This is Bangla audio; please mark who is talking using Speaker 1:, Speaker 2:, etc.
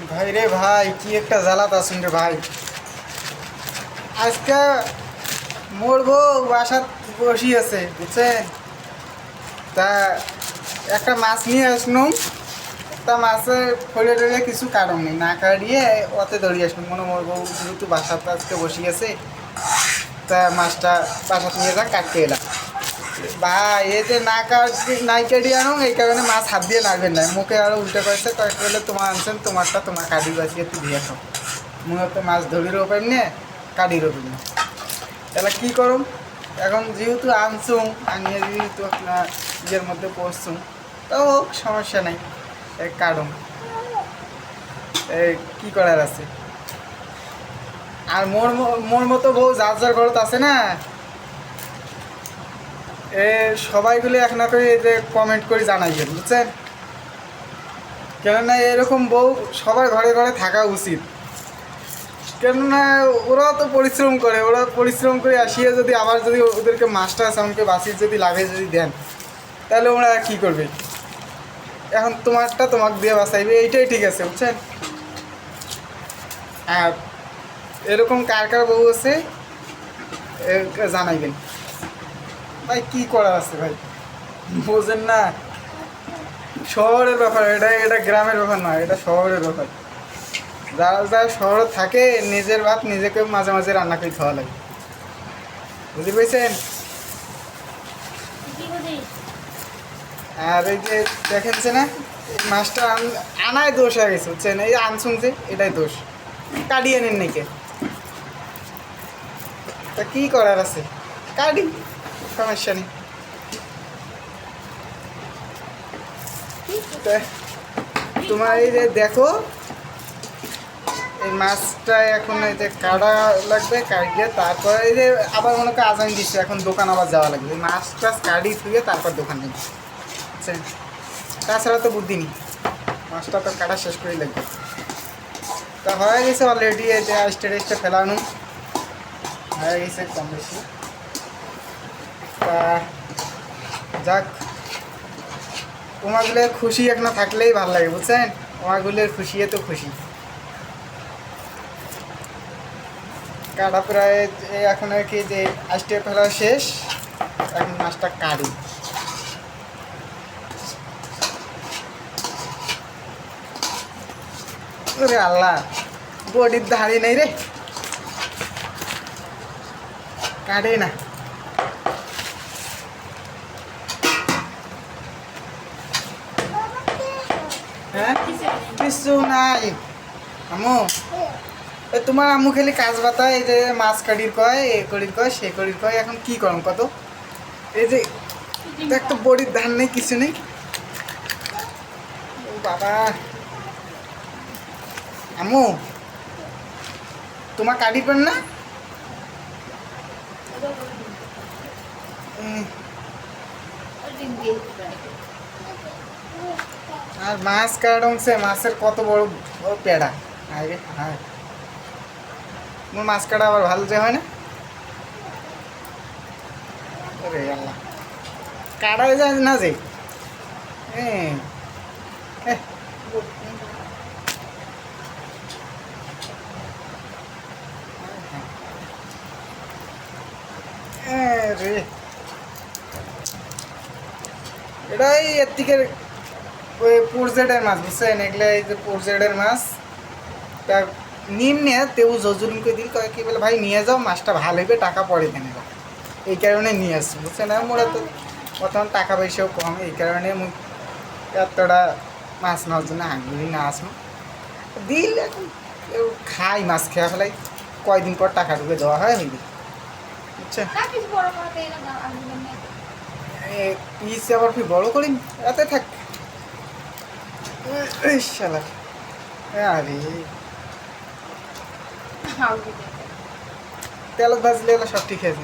Speaker 1: ভাই রে ভাই, কি একটা জ্বালাত আছেন রে ভাই। আজকে মোর বউ বাসাত বসি আছে বুঝছেন। তা একটা মাছ নিয়ে আসলাম। তা মাছে ফলে টলে কিছু কারণ নেই, না কাটিয়ে অতে দৌড়িয়ে আসলাম। মনে মোর বউ যেহেতু বাসাত আজকে বসি আছে, তা মাছটা বাসাত নিয়ে যা কাটতে এলাম। ভাই এই যে না কাটি নাই কাটি আনো, এই কারণে মাছ হাত দিয়ে নাড়বেন না। মুখে আরো উল্টে কয়েছে, কয়েক বলে তোমার আনছেন, তোমারটা তোমার কাটি বাঁচিয়ে তুই দিয়ে খাও। মনে তো মাছ ধরিরও পাই না, কাটিরও পাই না। তাহলে কী করুম এখন? যেহেতু আনছুম, আনিয়ে যেহেতু আপনার নিজের মধ্যে পড়ছুম, তো হোক সমস্যা নাই, কাটুম। কী করার আছে? আর মোর মতো বউ যার যার ঘরত আছে না, সবাইগুলো এক না করে এই যে কমেন্ট করে জানাইবেন বুঝছেন। কেননা এরকম বউ সবার ঘরে ঘরে থাকা উচিত। কেননা ওরা তো পরিশ্রম করে, ওরা পরিশ্রম করে আসিয়ে যদি আবার যদি ওদেরকে মাছটা আমাকে বাঁচিয়ে যদি লাগে যদি দেন, তাহলে ওরা কী করবে? এখন তোমারটা তোমাকে দিয়ে বাঁচাইবে, এইটাই ঠিক আছে বুঝছেন। আর এরকম কার কার বউ আছে জানাইবেন। ভাই কী করা আছে ভাই, বোঝেন না? শহরের ব্যাপার এটা, এটা গ্রামের ব্যাপার নয়, এটা শহরের ব্যাপার। যারা যারা শহরে থাকে, নিজের ভাত নিজেকে মাঝে মাঝে রান্না করে খাওয়া লাগে, বুঝতে পেরেছেন? আর এই যে দেখেনছে না, এই মাছটা আনায় দোষ হয়ে গেছে বুঝছেন। এই আনছুন যে এটাই দোষ, কাটিয়ে নেন নাকি? তা কী করার আছে, কাটি, সমস্যা নেই। তোমার এই যে দেখো, এই মাছটা এখন এই যে কাটা লাগবে, কাটিয়ে তারপরে এই যে আবার মনে করে আজান দিচ্ছে, এখন দোকান আবার যাওয়া লাগবে। মাছ টাছ কাটি ধুয়ে তারপর দোকান নেই বুঝছেন। তাছাড়া তো বুদ্ধি নেই, মাছটা তো কাটা শেষ করেই লাগবে। তা হয়ে গেছে অলরেডি, এই যে আইস্টে টেস্টে ফেলানো হয়ে গেছে কম বেশি। তা যাক, ওমাগুলোর খুশি এখনো থাকলেই ভালো লাগে বুঝছেন। ওমাগুলোর খুশি তো খুশি। কাটা প্রায় এখন আর কি যে আইস্টে ফেলা শেষ, এখন মাছটা কাটি। ওরে আল্লাহ, বডির ধারি নেই রে, কাটে না। হ্যাঁ কিছু নাই আম্মু, তোমার আম্মু খালি কাজ বাতা, এই যে মাছ কাটির কয়, এ করির কয়, সে করির কয়। এখন কি করম কত? এই যে একটা বড়ির ধান নেই, কিছু নেই। ও বাবা, আম্মু তোমার কাটি পান না? আর মাছ কাটছে, মাছের কত বড় বড় পেড়া। আরে হ্যাঁ, মোর মাছ কাটা আবার ভালো যে হয় না। ওরে আল্লাহ, কাটা যায় না যে। রে এটাই এর থেকে ওই পোরজেডের মাছ বুঝছেন। এগুলো এই যে পোরজেডের মাছ, তা নিম্নে তেউ জজুরিনকে দিল, কয় কি বলে ভাই নিয়ে যাও, মাছটা ভালো হবে, টাকা পরে দেন। এই কারণে নিয়ে আসছি বুঝছেন। মোরা তো বর্তমান টাকা পয়সাও কম, এই কারণে এতটা মাছ নেওয়ার জন্য আগ্রহী না আসবো। দিল এখন খাই, মাছ খেয়ে ফেলাই, কয়দিন পর টাকা ঢুকে দেওয়া হয় হইবে বুঝছেন। পিস আবার কি বড় করি, এতে থাক শালা। আরে তেলত ভাজলে সব ঠিক আছে।